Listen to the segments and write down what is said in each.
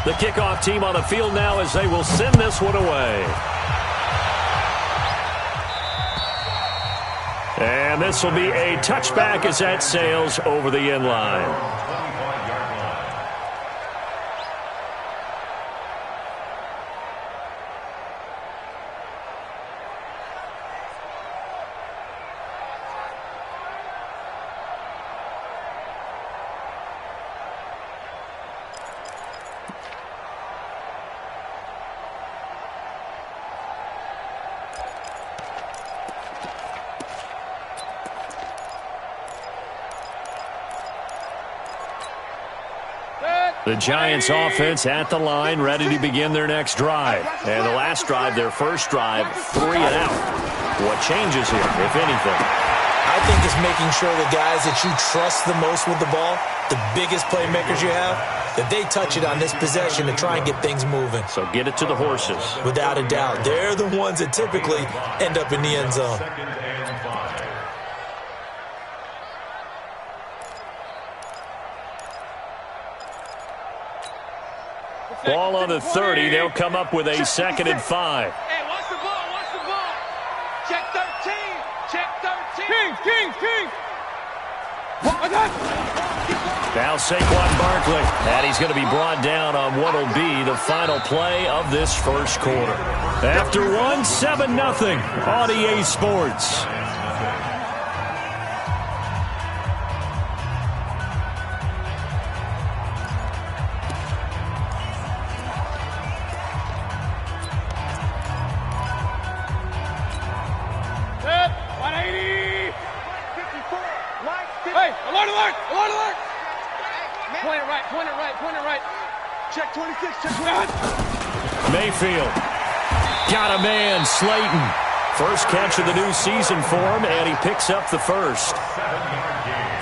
The kickoff team on the field now as they will send this one away. And this will be a touchback as that sails over the end line. The Giants offense at the line, ready to begin their next drive. And the last drive, their first drive, 3 and out. What changes here, if anything? I think it's making sure the guys that you trust the most with the ball, the biggest playmakers you have, that they touch it on this possession to try and get things moving. So get it to the horses. Without a doubt. They're the ones that typically end up in the end zone. Ball on the 30. They'll come up with a 2nd and 5. Hey, watch the ball, watch the ball. Check 13. Check 13. King. Now Saquon Barkley. And he's going to be brought down on what will be the final play of this first quarter. After 7-0 on EA Sports. Alert! Point it right. Check 26, check 26. Mayfield. Got a man, Slayton. First catch of the new season for him, and he picks up the first.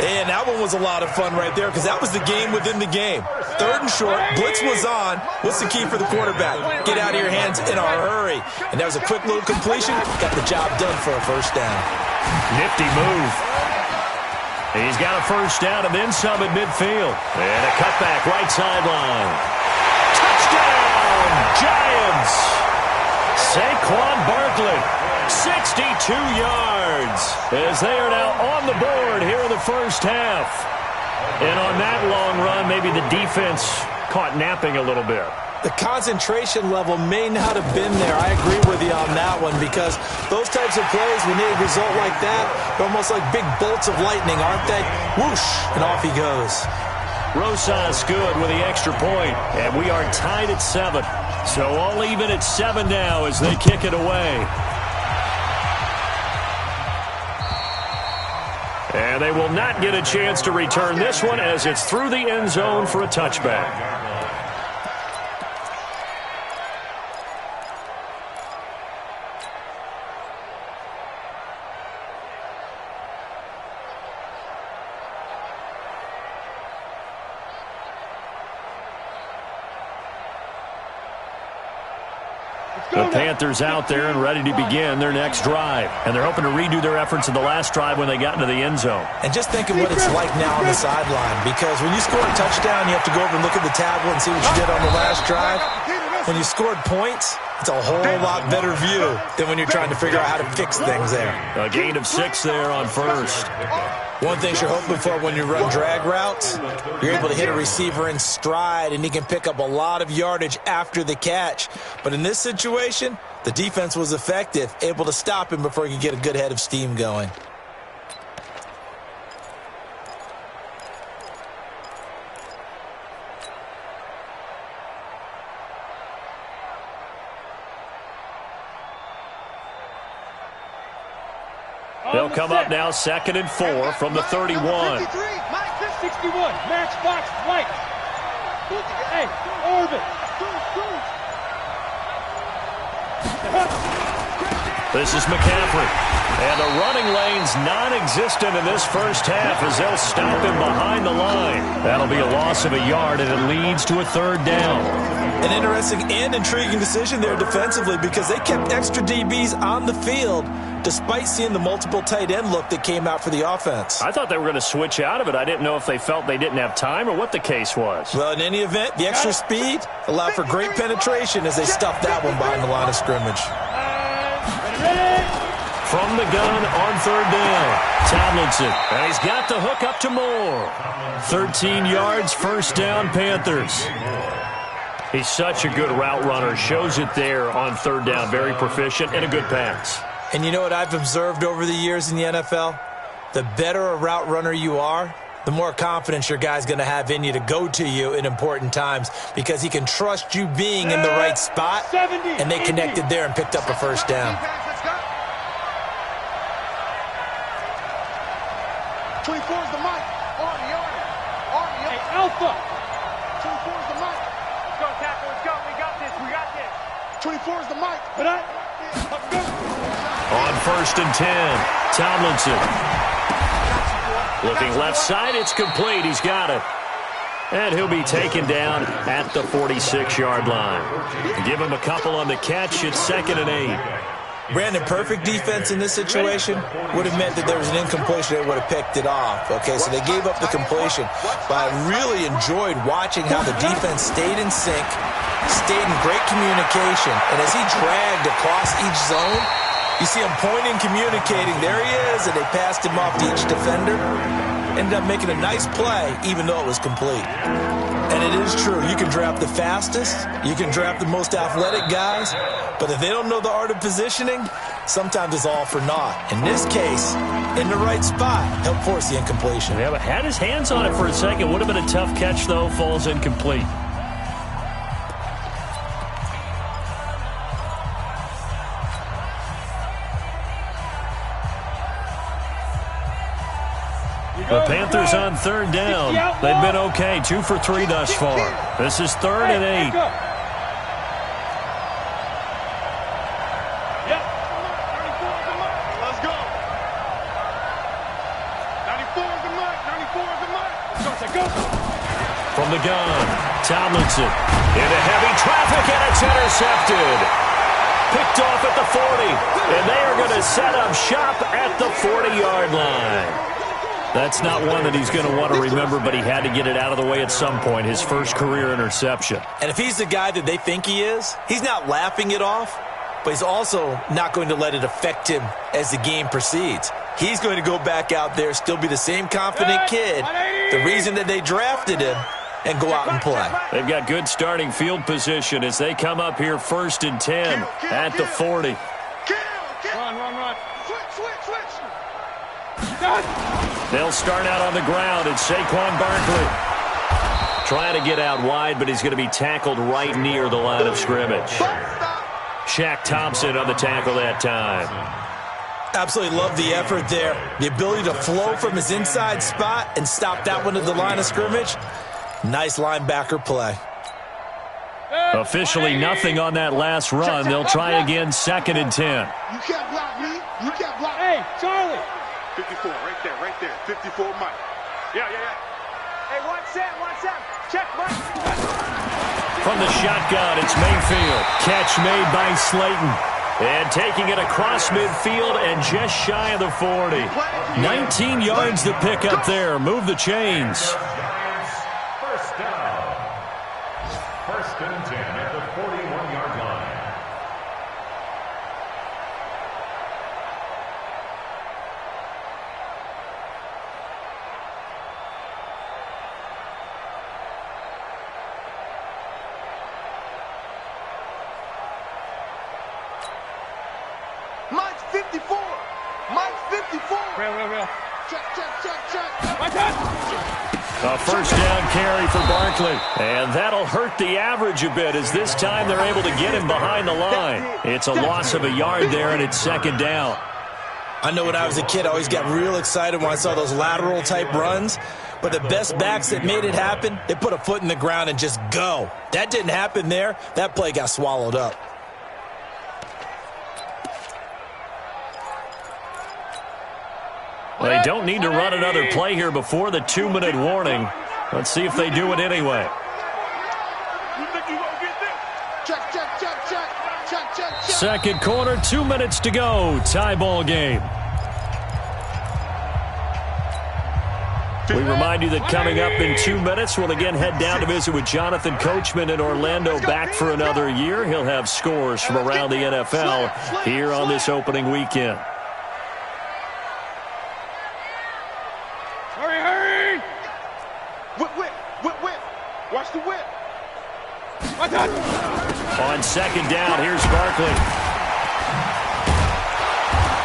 And that one was a lot of fun right there because that was the game within the game. 3rd and short, blitz was on. What's the key for the quarterback? Get out of your hands in a hurry. And that was a quick little completion. Got the job done for a first down. Nifty move. He's got a first down and then some at midfield. And a cutback right sideline. Touchdown, Giants! Saquon Barkley, 62 yards, as they are now on the board here in the first half. And on that long run, maybe the defense caught napping a little bit. The concentration level may not have been there. I agree with you on that one because those types of plays, when they result like that, they're almost like big bolts of lightning, aren't they? Whoosh, and off he goes. Rosas good with the extra point, and we are tied at 7. So all even at 7 now as they kick it away. And they will not get a chance to return this one as it's through the end zone for a touchback. The Panthers out there and ready to begin their next drive. And they're hoping to redo their efforts in the last drive when they got into the end zone. And just think of what it's like now on the sideline. Because when you score a touchdown, you have to go over and look at the tablet and see what you did on the last drive. When you scored points, it's a whole lot better view than when you're trying to figure out how to fix things there. A gain of 6 there on first. One thing you're hoping for when you run drag routes, you're able to hit a receiver in stride, and he can pick up a lot of yardage after the catch. But in this situation, the defense was effective, able to stop him before he could get a good head of steam going. They'll come up now 2nd and 4 from the 31. 61, matchbox right. Hey, orbit. This is McCaffrey. And the running lane's non-existent in this first half as they'll stop him behind the line. That'll be a loss of a yard, and it leads to a third down. An interesting and intriguing decision there defensively because they kept extra DBs on the field despite seeing the multiple tight end look that came out for the offense. I thought they were going to switch out of it. I didn't know if they felt they didn't have time or what the case was. Well, in any event, the extra speed allowed for great penetration as they stuffed that one behind the line of scrimmage. From the gun on third down, Tomlinson. And he's got the hook up to Moore. 13 yards, first down, Panthers. He's such a good route runner. Shows it there on third down. Very proficient and a good pass. And you know what I've observed over the years in the NFL? The better a route runner you are, the more confidence your guy's going to have in you to go to you in important times because he can trust you being in the right spot, and they connected there and picked up a first down. 24 is the mic. Arnie. Hey, Alpha. 24 is the mic. Let's go, tackle. Let's go. We got this. 24 is the mic. Let's go. On first and 10, Tomlinson. Looking left side, it's complete. He's got it. And he'll be taken down at the 46-yard line. Give him a couple on the catch. It's 2nd and 8. Brandon, perfect defense in this situation would have meant that there was an incompletion that would have picked it off. Okay, so they gave up the completion. But I really enjoyed watching how the defense stayed in sync, stayed in great communication. And as he dragged across each zone, you see him pointing, communicating. There he is, and they passed him off to each defender. Ended up making a nice play, even though it was complete. And it is true. You can draft the fastest. You can draft the most athletic guys. But if they don't know the art of positioning, sometimes it's all for naught. In this case, in the right spot, helped force the incompletion. Yeah, but had his hands on it for a second. Would have been a tough catch, though. Falls incomplete. The Panthers on third down. They've been okay. 2 for 3 thus far. This is 3rd and 8. Yep. 94 is the mic. Let's go. 94 is the mic. 94 is the mic. Let's go. From the gun, Tomlinson into heavy traffic, and it's intercepted. Picked off at the 40, and they are going to set up shop at the 40-yard line. That's not one that he's going to want to remember, but he had to get it out of the way at some point, his first career interception. And if he's the guy that they think he is, he's not laughing it off, but he's also not going to let it affect him as the game proceeds. He's going to go back out there, still be the same confident kid, the reason that they drafted him, and go out and play. They've got good starting field position as they come up here 1st and 10 at the 40. Run. Switch. They'll start out on the ground, and Saquon Barkley trying to get out wide, but he's going to be tackled right near the line of scrimmage. Shaq Thompson on the tackle that time. Absolutely love the effort there. The ability to flow from his inside spot and stop that one at the line of scrimmage. Nice linebacker play. Officially nothing on that last run. They'll try again 2nd and 10. You can't block me. You can't block. Hey, Charlie. 54, right there. 54, Mike. Yeah. Hey, watch that. Check, Mike. From the shotgun, it's Mayfield. Catch made by Slayton. And taking it across midfield and just shy of the 40. 19 yards to pick up there. Move the chains. First down. 1st and 10 at the 41-yard line. Mike's 54. Real. Check. My touch. A first down carry for Barkley. And that'll hurt the average a bit as this time they're able to get him behind the line. It's a loss of a yard there, and it's 2nd down. I know when I was a kid, I always got real excited when I saw those lateral-type runs. But the best backs that made it happen, they put a foot in the ground and just go. That didn't happen there. That play got swallowed up. Well, they don't need to run another play here before the 2-minute warning. Let's see if they do it anyway. Second quarter, 2 minutes to go. Tie ball game. We remind you that coming up in 2 minutes, we'll again head down to visit with Jonathan Coachman in Orlando, back for another year. He'll have scores from around the NFL here on this opening weekend. Hurry, hurry! Whip, whip, whip, whip. Watch the whip. On second down, here's Barkley.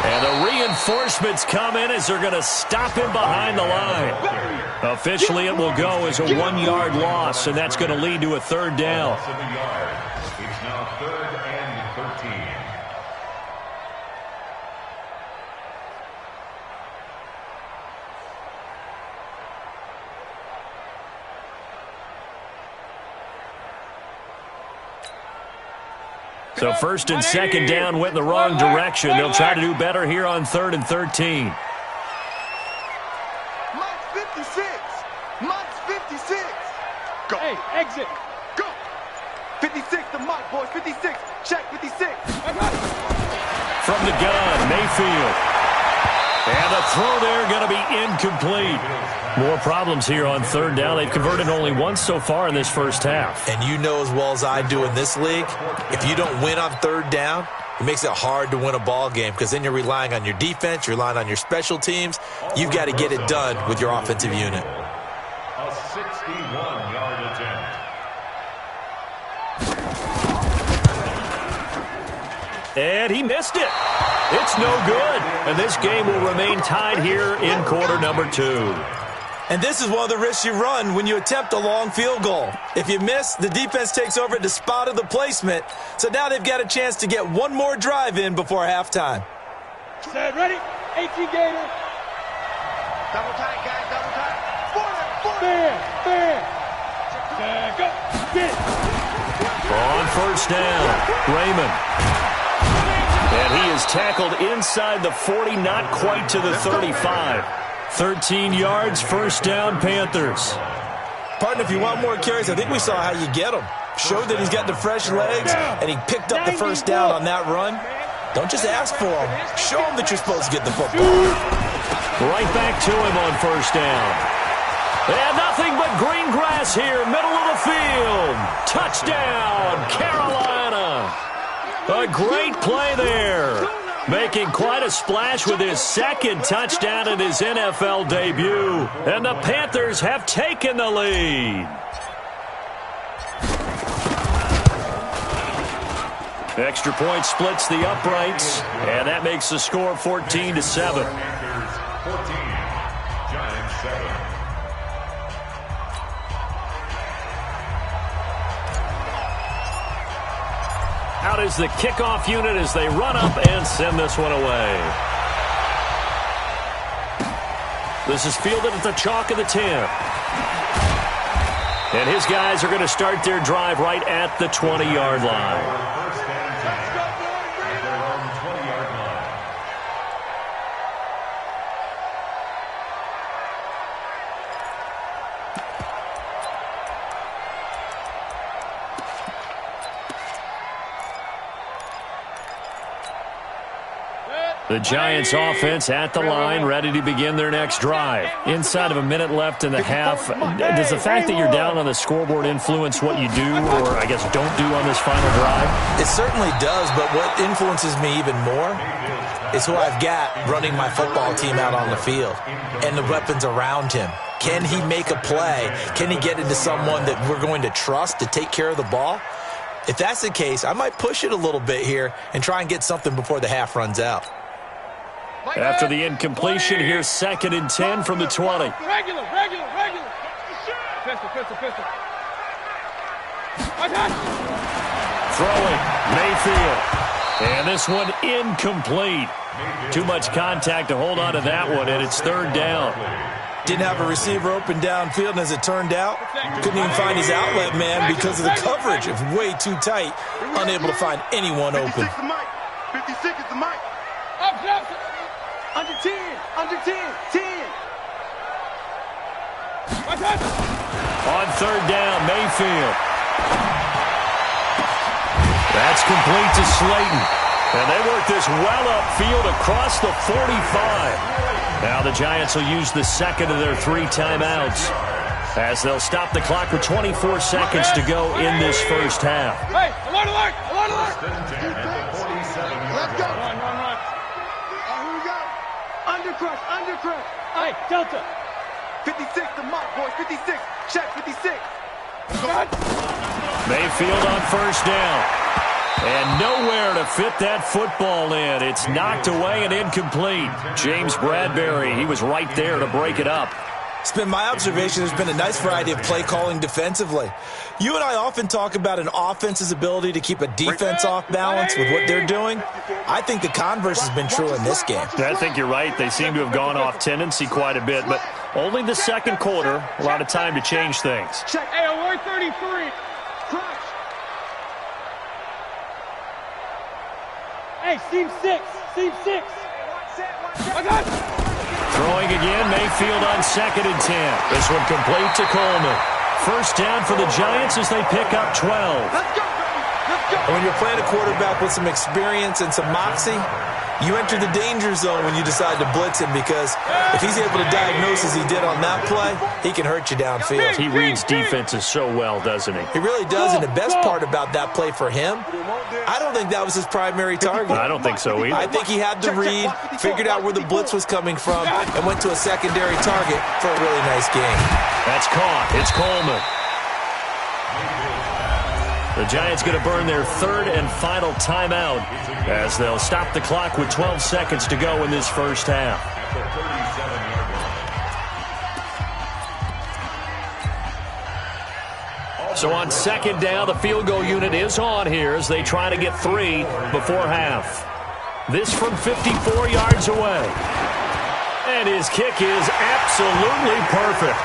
And the reinforcements come in as they're going to stop him behind the line. Officially, it will go as a 1-yard loss, and that's going to lead to a third down. It's now 3rd and 13. So first and second down went in the wrong direction. They'll try to do better here on 3rd and 13. Mike's 56. Mike's 56. Go. Hey, exit. Go. 56 to Mike, boys. 56. Check 56. From the gun, Mayfield. And the throw there going to be incomplete. More problems here on 3rd down. They've converted only once so far in this first half. And you know as well as I do in this league, if you don't win on 3rd down, it makes it hard to win a ball game because then you're relying on your defense, you're relying on your special teams. You've got to get it done with your offensive unit. A 61-yard attempt. And he missed it. It's no good. And this game will remain tied here in quarter number 2. And this is one of the risks you run when you attempt a long field goal. If you miss, the defense takes over at the spot of the placement. So now they've got a chance to get one more drive in before halftime. Set, ready? 18 Gator. Double tight, guys, double tight. 40. Fair. Go. Get. On first down, Raymond. And he is tackled inside the 40, not quite to the 35. 13 yards, first down, Panthers. Partner, if you want more carries, I think we saw how you get them. Showed that he's got the fresh legs, and he picked up the first down on that run. Don't just ask for them. Show him that you're supposed to get the football. Right back to him on first down. And nothing but green grass here, middle of the field. Touchdown, Carolina. A great play there. Making quite a splash with his second touchdown in his NFL debut. And the Panthers have taken the lead. Extra point splits the uprights, and that makes the score 14-7. Panthers 14, Giants 7. Out is the kickoff unit as they run up and send this one away. This is fielded at the chalk of the 10. And his guys are going to start their drive right at the 20-yard line. First and 10 at their own 20-yard line. The Giants offense at the line, ready to begin their next drive. Inside of a minute left in the half, does the fact that you're down on the scoreboard influence what you do, or I guess don't do on this final drive? It certainly does, but what influences me even more is who I've got running my football team out on the field and the weapons around him. Can he make a play? Can he get into someone that we're going to trust to take care of the ball? If that's the case, I might push it a little bit here and try and get something before the half runs out. After the incompletion, here's 2nd and 10 from the 20. Regular. Pistol. Throwing, Mayfield. And this one incomplete. Too much contact to hold on to that one, and it's 3rd down. Didn't have a receiver open downfield, and as it turned out, couldn't even find his outlet man because of the coverage. It was way too tight, unable to find anyone open. 56 is the mic. Under 10. Under 10. 10. On third down, Mayfield. That's complete to Slayton. And they work this well upfield across the 45. Now the Giants will use the second of their 3 timeouts as they'll stop the clock with 24 seconds to go in this first half. Hey, alert, alert, alert, alert. Let's go. Run. Here we go. Undercrush. Hey, Delta. 56 to mark, boys. 56. Check 56. Mayfield on first down. And nowhere to fit that football in. It's knocked away and incomplete. James Bradbury, he was right there to break it up. It's been my observation there's been a nice variety of play calling defensively. You and I often talk about an offense's ability to keep a defense off balance with what they're doing. I think the converse has been true in this game. I think you're right. They seem to have gone off tendency quite a bit, but only the second quarter, a lot of time to change things. Check. Hey, alert 33. Crush. Hey, seam 6. I got it. Throwing again, Mayfield on second and 10. This one complete to Coleman. First down for the Giants as they pick up 12. Let's go, baby. Let's go. And when you're playing a quarterback with some experience and some moxie, you enter the danger zone when you decide to blitz him, because if he's able to diagnose as he did on that play, he can hurt you downfield. He reads defenses so well, doesn't he? He really does, and the best part about that play for him, I don't think that was his primary target. I don't think so either. I think he had the read, figured out where the blitz was coming from, and went to a secondary target for a really nice game. That's caught. It's Coleman. The Giants going to burn their third and final timeout as they'll stop the clock with 12 seconds to go in this first half. So on second down, the field goal unit is on here as they try to get 3 before half. This from 54 yards away. And his kick is absolutely perfect.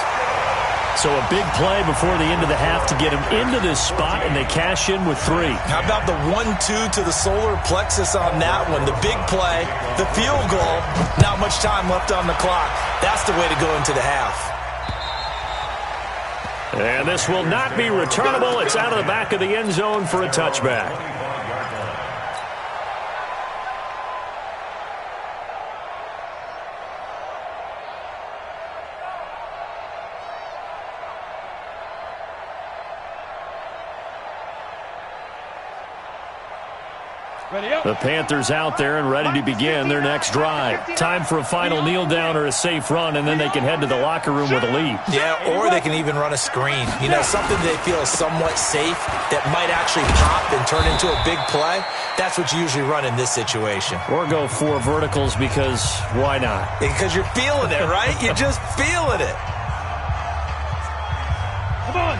So a big play before the end of the half to get him into this spot, and they cash in with 3. How about the 1-2 to the solar plexus on that one? The big play, the field goal, not much time left on the clock. That's the way to go into the half. And this will not be returnable. It's out of the back of the end zone for a touchback. The Panthers out there and ready to begin their next drive. Time for a final kneel down or a safe run, and then they can head to the locker room with a lead. Yeah, or they can even run a screen. You know, something they feel is somewhat safe that might actually pop and turn into a big play. That's what you usually run in this situation. Or go 4 verticals, because why not? Because you're feeling it, right? You're just feeling it.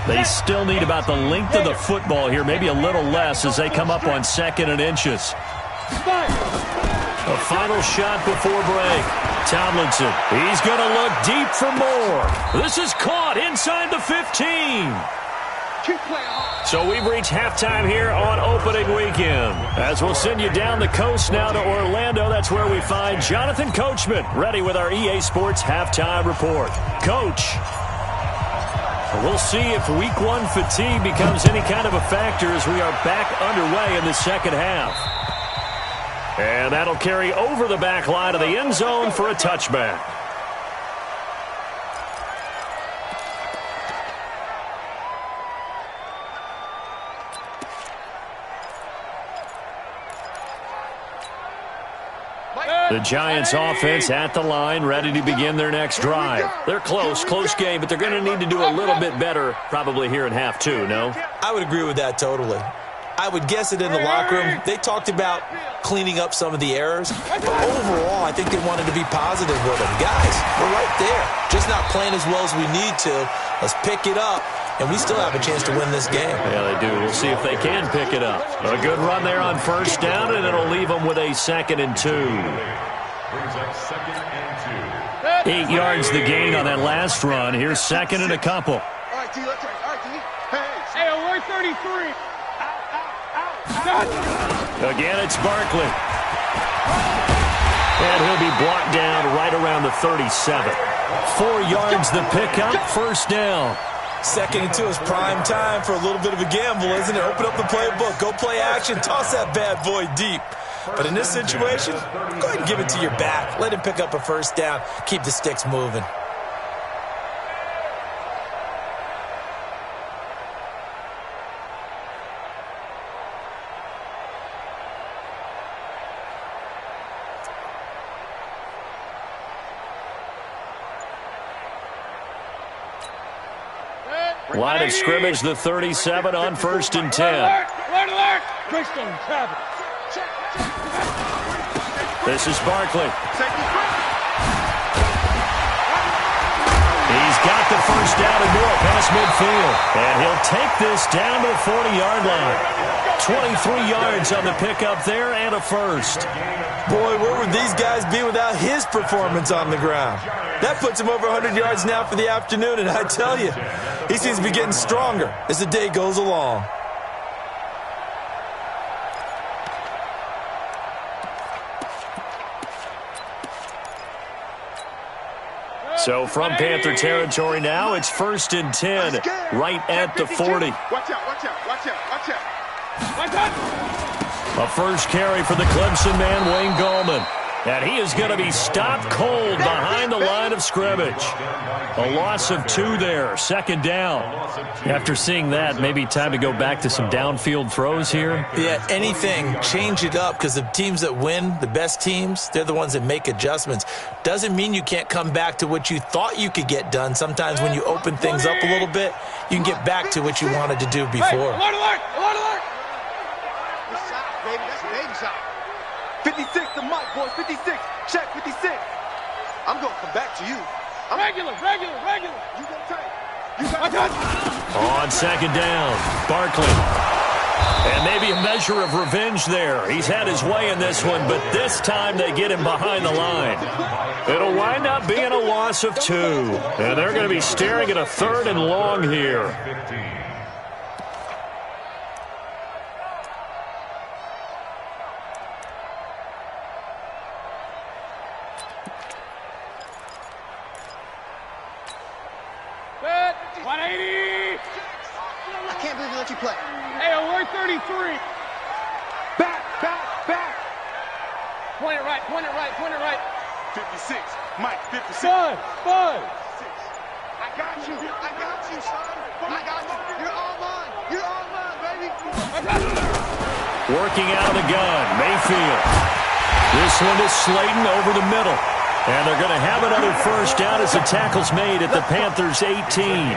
They still need about the length of the football here, maybe a little less as they come up on second and inches. A final shot before break. Tomlinson, he's going to look deep for more. This is caught inside the 15. So we've reached halftime here on opening weekend. As we'll send you down the coast now to Orlando, that's where we find Jonathan Coachman, ready with our EA Sports halftime report. Coach, we'll see if week 1 fatigue becomes any kind of a factor as we are back underway in the second half. And that'll carry over the back line of the end zone for a touchback. The Giants offense at the line, ready to begin their next drive. They're close game, but they're going to need to do a little bit better probably here in half 2, no? I would agree with that totally. I would guess it in the locker room. They talked about cleaning up some of the errors, but overall, I think they wanted to be positive with them. Guys, we're right there. Just not playing as well as we need to. Let's pick it up, and we still have a chance to win this game. Yeah, they do. We'll see if they can pick it up. A good run there on first down, and it'll leave them with a 2nd and 2. 8 yards the gain on that last run. Here's 2nd and a couple. All right, T, let's right. All right, T. Hey, alert 33. Out. Again, it's Barkley. And he'll be brought down right around the 37. 4 yards the pickup, first down. Second and 2 is prime time for a little bit of a gamble, isn't it? Open up the playbook, go play action, toss that bad boy deep. But in this situation, go ahead and give it to your back. Let him pick up a first down. Keep the sticks moving. Line of scrimmage, the 37 on 1st and 10. Alert! Greystone travel. This is Barkley. He's got the first down and more past midfield. And he'll take this down to the 40-yard line. 23 yards on the pickup there and a first. Boy, where would these guys be without his performance on the ground? That puts him over 100 yards now for the afternoon, and I tell you, he seems to be getting stronger as the day goes along. So from Panther territory now, it's 1st and 10, right at the 40. Watch out. A first carry for the Clemson man, Wayne Gallman. And he is going to be stopped cold behind the line of scrimmage. A loss of 2 there, second down. After seeing that, maybe time to go back to some downfield throws here. Yeah, anything, change it up, because the teams that win, the best teams, they're the ones that make adjustments. Doesn't mean you can't come back to what you thought you could get done. Sometimes when you open things up a little bit, you can get back to what you wanted to do before. Alert! Good shot, baby. That's a baby shot. 56 to Mike, boys. 56. Check, 56. I'm going to come back to you. Regular. You go tight. You got touch. On second down, Barkley. And maybe a measure of revenge there. He's had his way in this one, but this time they get him behind the line. It'll wind up being a loss of 2. And they're going to be staring at a 3rd and long here. You play. Hey, alert 33. Back. Point it right. 56. Mike, 56. Bud. I got you, son. I got you. You're all mine, baby. Working out of the gun, Mayfield. This one is Slayton over the middle. And they're going to have another first down as the tackle's made at the Panthers' 18.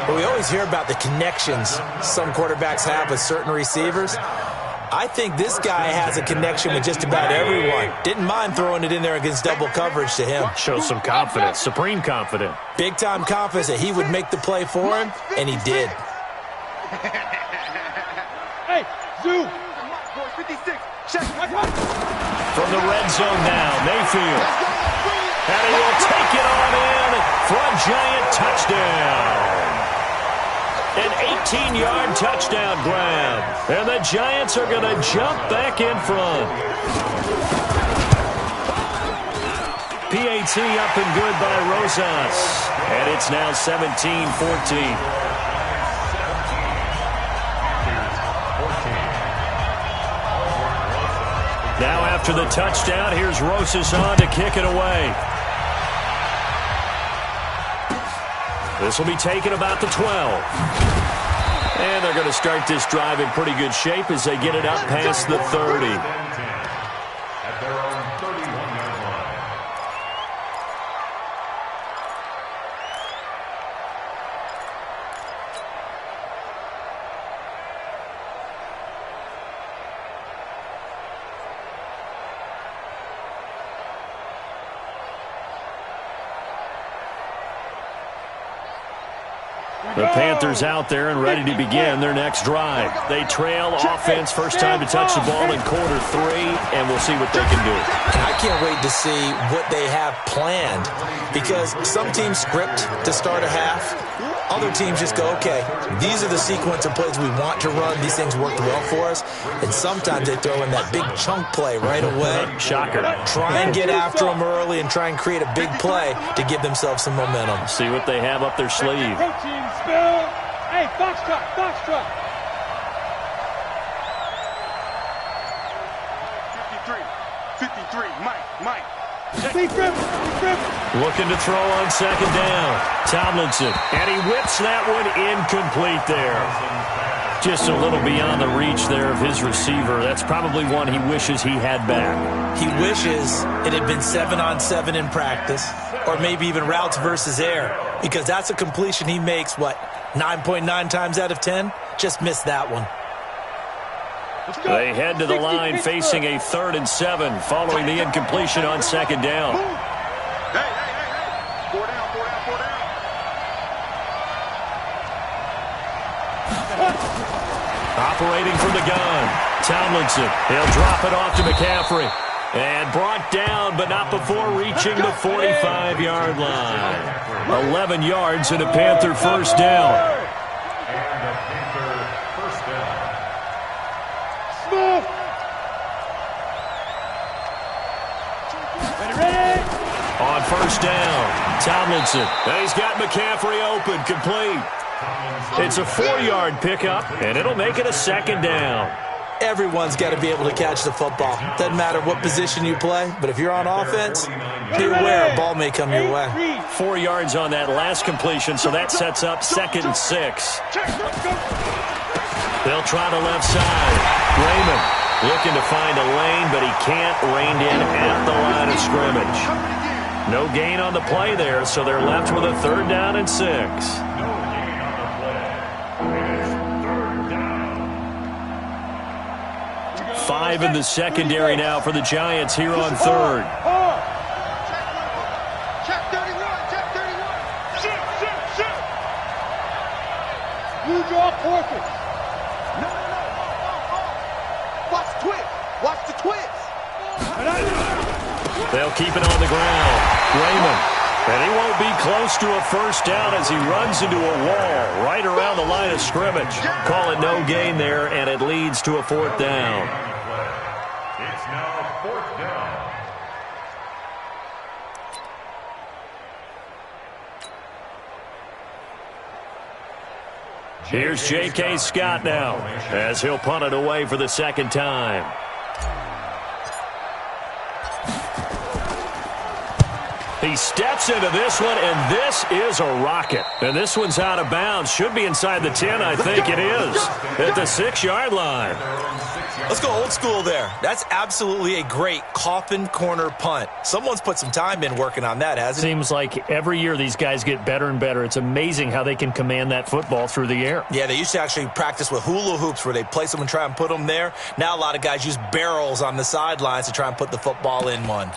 Well, we always hear about the connections some quarterbacks have with certain receivers. I think this guy has a connection with just about everyone. Didn't mind throwing it in there against double coverage to him. Shows some confidence, supreme confidence. Big-time confidence that he would make the play for him, and he did. Hey, Zoo. 56. Check. From the red zone now, Mayfield. And he will take it on in for a giant touchdown. An 18-yard touchdown grab. And the Giants are going to jump back in front. PAT up and good by Rosas. And it's now 17-14. Now after the touchdown, here's Rosas on to kick it away. This will be taken about the 12. And they're going to start this drive in pretty good shape as they get it up past the 30. At their own 31-yard line. The Panthers out there and ready to begin their next drive. They trail offense, first time to touch the ball in quarter 3, and we'll see what they can do. I can't wait to see what they have planned, because some teams script to start a half. Other teams just go, okay, these are the sequence of plays we want to run. These things worked well for us. And sometimes they throw in that big chunk play right away. Shocker. Try and get after them early and try and create a big play to give themselves some momentum. See what they have up their sleeve. Protein spill. Hey, foxtrot, foxtrot. 53, Mike. Big grip. Looking to throw on second down. Tomlinson, and he whips that one incomplete there. Just a little beyond the reach there of his receiver. That's probably one he wishes he had back. He wishes it had been 7-on-7 in practice, or maybe even routes versus air, because that's a completion he makes, 9.9 times out of 10? Just missed that one. They head to the line facing a 3rd and 7 following the incompletion on second down. Hey. 4 down. Operating from the gun, Tomlinson. He'll drop it off to McCaffrey. And brought down, but not before reaching the 45-yard line. 11 yards and a Panther first down. On first down, Tomlinson. He's got McCaffrey open, complete. It's a 4-yard pickup, and it'll make it a second down. Everyone's got to be able to catch the football. Doesn't matter what position you play, but if you're on offense, be aware a ball may come your way. 4 yards on that last completion, so that sets up 2nd and 6. They'll try the left side. Raymond looking to find a lane, but he can't. Reined in at the line of scrimmage. No gain on the play there, so they're left with a 3rd down and 6. Five in the secondary now for the Giants here on 3rd. Check 31. Shoot. You draw portraits. No. Watch the twist. They'll keep it on the ground. Raymond. And he won't be close to a first down as he runs into a wall right around the line of scrimmage. Call it no gain there, and it leads to a 4th down. It's now 4th down. Here's J.K. Scott now as he'll punt it away for the 2nd time. He steps into this one, and this is a rocket. And this one's out of bounds. Should be inside the 10, I think it is. At the 6-yard line. Let's go old school there. That's absolutely a great coffin corner punt. Someone's put some time in working on that, hasn't he? Seems like every year these guys get better and better. It's amazing how they can command that football through the air. Yeah, they used to actually practice with hula hoops where they place them and try and put them there. Now a lot of guys use barrels on the sidelines to try and put the football in one.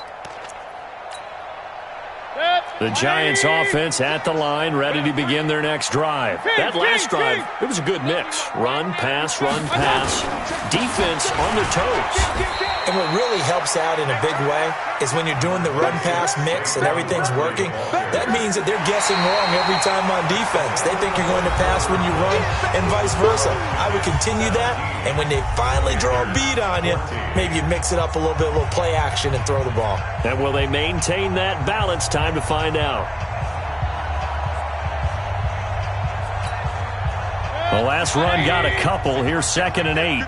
The Giants offense at the line, ready to begin their next drive. That last drive, it was a good mix. Run, pass, defense on their toes. And what really helps out in a big way is when you're doing the run-pass mix and everything's working, that means that they're guessing wrong every time on defense. They think you're going to pass when you run and vice versa. I would continue that, and when they finally draw a beat on you, maybe you mix it up a little bit, a little play action, and throw the ball. And will they maintain that balance? Time to find out. The last run got a couple. Here's 2nd and 8.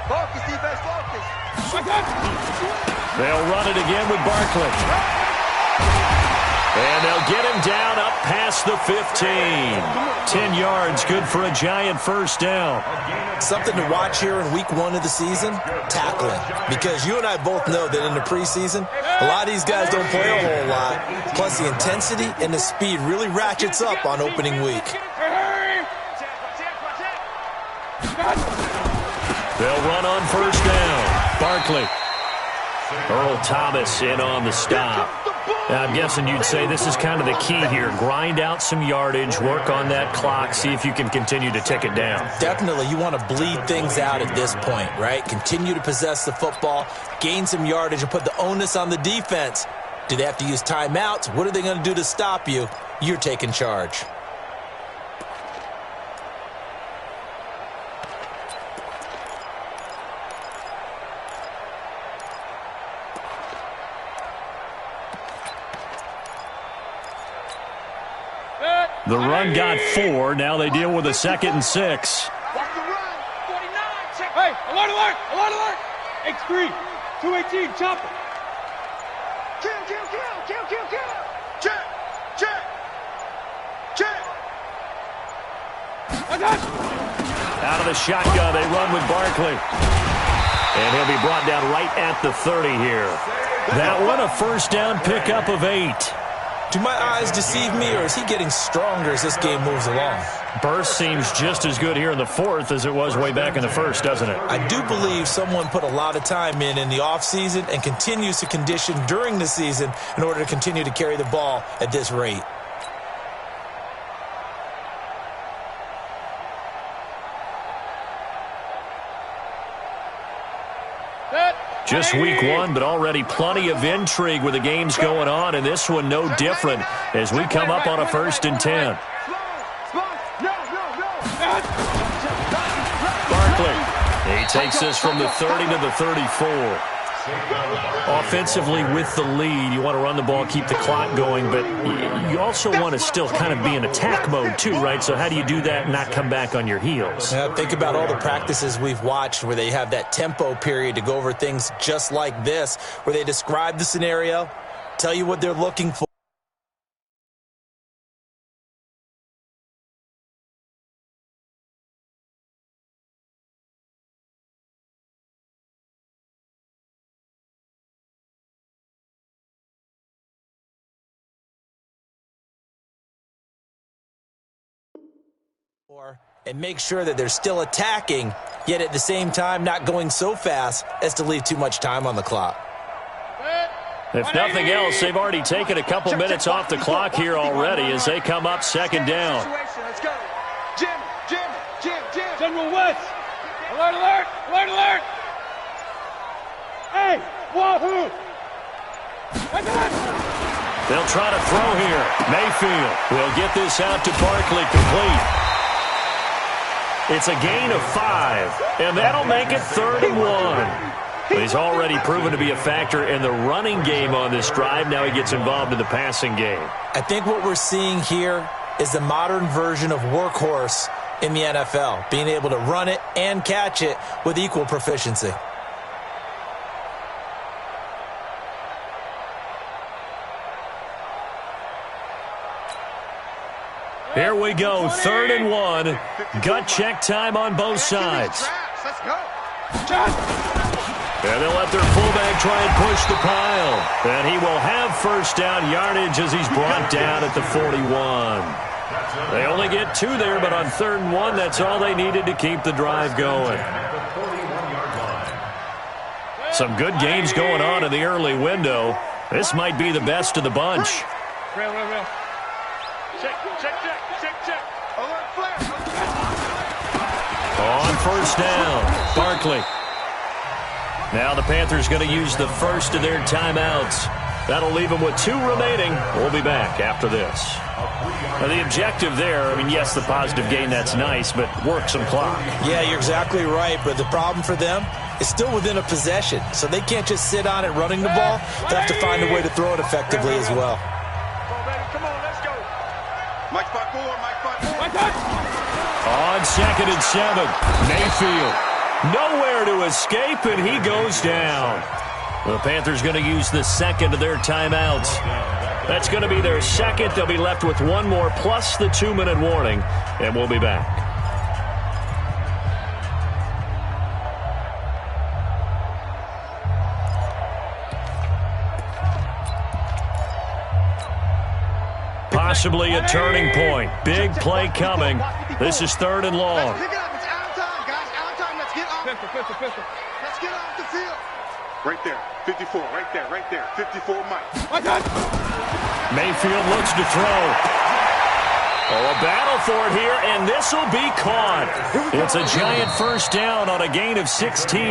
Focus, defense, focus. They'll run it again with Barkley. And they'll get him down up past the 15. 10 yards, good for a Giant first down. Something to watch here in week 1 of the season, tackling. Because you and I both know that in the preseason, a lot of these guys don't play a whole lot. Plus the intensity and the speed really ratchets up on opening week. They'll run on first down. Barkley. Earl Thomas in on the stop. Now, I'm guessing you'd say this is kind of the key here. Grind out some yardage, work on that clock, see if you can continue to tick it down. Definitely. You want to bleed things out at this point, right? Continue to possess the football, gain some yardage, and put the onus on the defense. Do they have to use timeouts? What are they going to do to stop you? You're taking charge. The run got 4. Now they deal with a 2nd and 6. Watch the run. 49. Check. Hey, alert, alert, alert, alert. X3, 218, chopper. Kill, kill, kill, kill, kill, kill. Check, check, check. Out of the shotgun, they run with Barkley. And he'll be brought down right at the 30 here. That one, a first down pickup of 8. Do my eyes deceive me, or is he getting stronger as this game moves along? Burst seems just as good here in the 4th as it was way back in the 1st, doesn't it? I do believe someone put a lot of time in the offseason and continues to condition during the season in order to continue to carry the ball at this rate. Just week 1, but already plenty of intrigue with the games going on, and this one no different as we come up on a 1st and 10. Barkley, he takes this from the 30 to the 34. Offensively with the lead, you want to run the ball, keep the clock going, but you also want to still kind of be in attack mode too, right? So how do you do that and not come back on your heels? Yeah, think about all the practices we've watched where they have that tempo period to go over things just like this, where they describe the scenario, tell you what they're looking for. And make sure that they're still attacking, yet at the same time not going so fast as to leave too much time on the clock. If nothing else, they've already taken a couple minutes off the clock here already as they come up 2nd down. Let's go. Jim, Jim, Jim, Jim. General West. Alert, alert, alert, alert. Hey, wahoo. They'll try to throw here. Mayfield will get this out to Barkley, complete. It's a gain of 5, and that'll make it 3rd and 1. He's already proven to be a factor in the running game on this drive. Now he gets involved in the passing game. I think what we're seeing here is the modern version of workhorse in the NFL, being able to run it and catch it with equal proficiency. Here we go, 3rd and 1. Gut check time on both sides. Let's go. And they'll let their fullback try and push the pile. And he will have first down yardage as he's brought down at the 41. They only get 2 there, but on 3rd and 1, that's all they needed to keep the drive going. Some good games going on in the early window. This might be the best of the bunch. Real. Check. Alert, flare. On first down, Barkley. Now the Panthers going to use the first of their timeouts. That'll leave them with 2 remaining. We'll be back after this. Now the objective there, I mean, yes, the positive gain, that's nice, but work some clock. Yeah, you're exactly right, but the problem for them is still within a possession, so they can't just sit on it running the ball. They have to find a way to throw it effectively as well. Come on, let's go. Mike spot 4, Mike spot 4. On 2nd and 7, Mayfield. Nowhere to escape, and he goes down. The Panthers going to use the second of their timeouts. That's going to be their second. They'll be left with 1 more plus the 2-minute warning, and we'll be back. Possibly a turning point. Big play coming. This is 3rd and long. Pick it up. It's out of time, guys. Out of time. Let's get off. Pistol. Let's get off the field. Right there. 54. Right there. 54, Mike. Mayfield looks to throw. Oh, a battle for it here, and this will be caught. It's a giant first down on a gain of 16.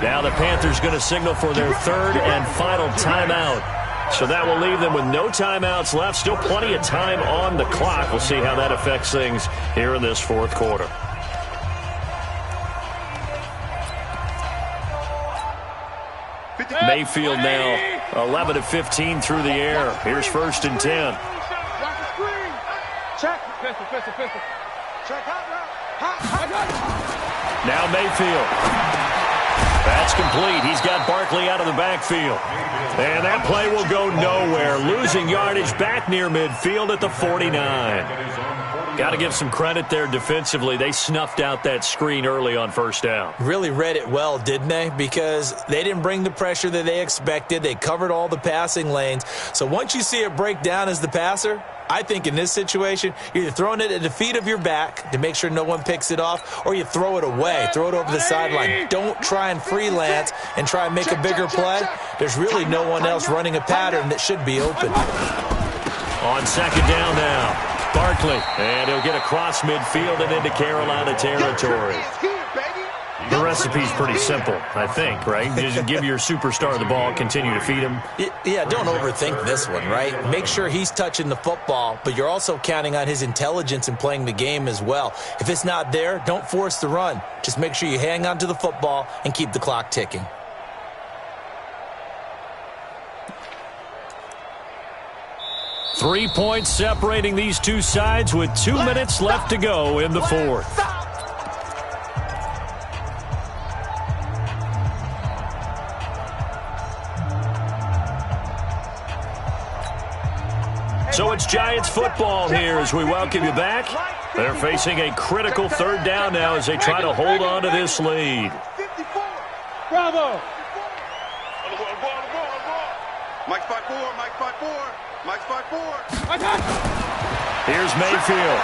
Now the Panthers going to signal for their 3rd and final timeout. So that will leave them with no timeouts left. Still plenty of time on the clock. We'll see how that affects things here in this 4th quarter. Mayfield now 11 of 15 through the air. Here's 1st and 10. Watch the screen. Check. Pistol. Check hot route. Now Mayfield. That's complete. He's got Barkley out of the backfield. And that play will go nowhere. Losing yardage back near midfield at the 49. Got to give some credit there defensively. They snuffed out that screen early on first down. Really read it well, didn't they? Because they didn't bring the pressure that they expected. They covered all the passing lanes. So once you see it break down as the passer, I think in this situation, you're either throwing it at the feet of your back to make sure no one picks it off, or you throw it away, throw it over the sideline. Don't try and freelance and try and make a bigger play. There's really no one else running a pattern that should be open. On second down now, Barkley, and he'll get across midfield and into Carolina territory. The recipe's pretty simple, I think, right? Just give your superstar the ball, continue to feed him. Yeah, don't overthink this one, right? Make sure he's touching the football, but you're also counting on his intelligence in playing the game as well. If it's not there, don't force the run. Just make sure you hang on to the football and keep the clock ticking. Three points separating these two sides with 2 minutes left to go in the fourth. So it's Giants football here as we welcome you back. They're facing a critical third down now as they try to hold on to this lead. Bravo. Mike 5-4, Mike 5-4, Mike 5-4. Here's Mayfield.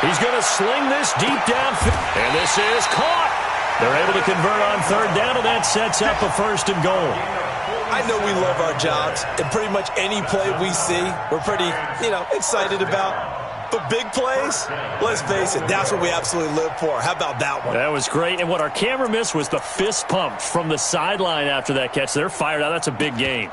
He's going to sling this deep downfield. And this is caught. They're able to convert on third down, and that sets up a first and goal. I know we love our jobs, and pretty much any play we see, we're pretty, excited about. But big plays, let's face it, that's what we absolutely live for. How about that one? That was great. And what our camera missed was the fist pump from the sideline after that catch. They're fired out. That's a big gain.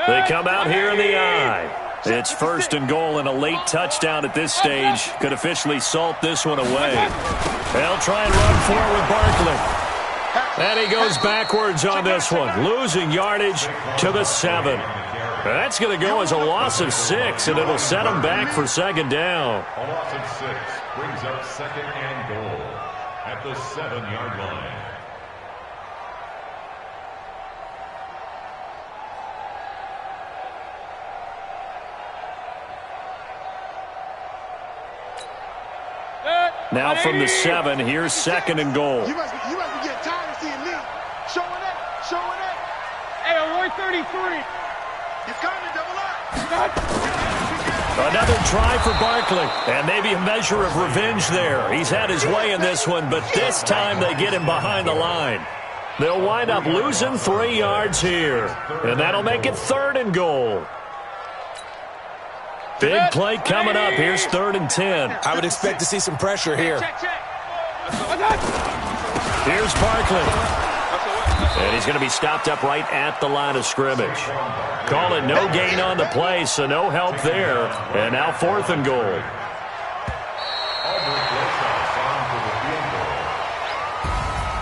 They come out here in the eye. It's first and goal and a late touchdown at this stage. Could officially salt this one away. They'll try and run for it with Barkley. And he goes backwards on this one, losing yardage to the 7. That's going to go as a loss of 6, and it'll set him back for second down. A loss of 6 brings up second and goal at the 7-yard line. Now from the 7, here's second and goal. You must be getting tired of seeing me. Showing it. Hey, Roy 33. He's coming to double up. Another try for Barkley, and maybe a measure of revenge there. He's had his way in this one, but this time they get him behind the line. They'll wind up losing 3 yards here, and that'll make it third and goal. Big play coming up. Here's third and 10. I would expect to see some pressure here. Here's Barkley. And he's going to be stopped up right at the line of scrimmage. Call it no gain on the play, so no help there. And now fourth and goal.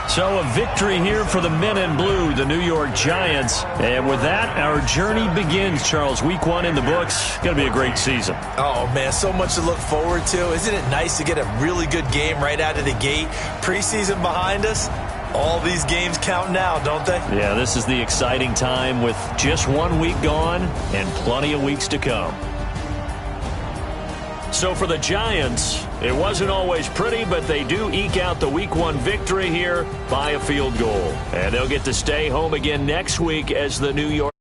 So a victory here for the men in blue, the New York Giants. And with that, our journey begins, Charles. Week 1 in the books. Going to be a great season. Oh, man, so much to look forward to. Isn't it nice to get a really good game right out of the gate? Preseason behind us. All these games count now, don't they? Yeah, this is the exciting time with just 1 week gone and plenty of weeks to come. So for the Giants, it wasn't always pretty, but they do eke out the Week 1 victory here by a field goal. And they'll get to stay home again next week as the New York